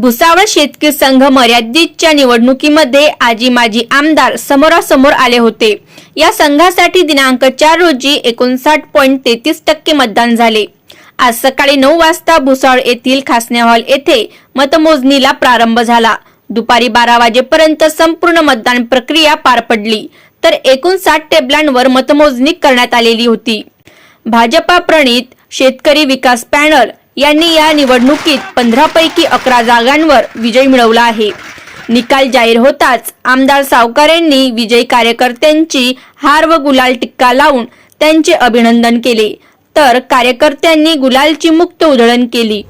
भुसावळ शेतकरी संघ मर्यादितच्या निवडणुकीमध्ये आजी माजी आमदार समोरासमोर आले होते। या संघासाठी दिनांक 4 रोजी 59.33% मतदान झाले। आज सकाळी 9 वाजता भुसावळ येथील खासने हॉल येथे मतमोजणीला प्रारंभ झाला। दुपारी 12 वाजेपर्यंत संपूर्ण मतदान प्रक्रिया पार पडली, तर 59 टेबलांवर मतमोजणी करण्यात आलेली होती। भाजपा प्रणित शेतकरी विकास पॅनल यांनी या निवडणुकीत 15 पैकी 11 जागांवर विजय मिळवला आहे। निकाल जाहीर होताच आमदार सावकार यांनी विजयी कार्यकर्त्यांची हार व गुलाल टिक्का लावून त्यांचे अभिनंदन केले, तर कार्यकर्त्यांनी गुलालची मुक्त उधळण केली।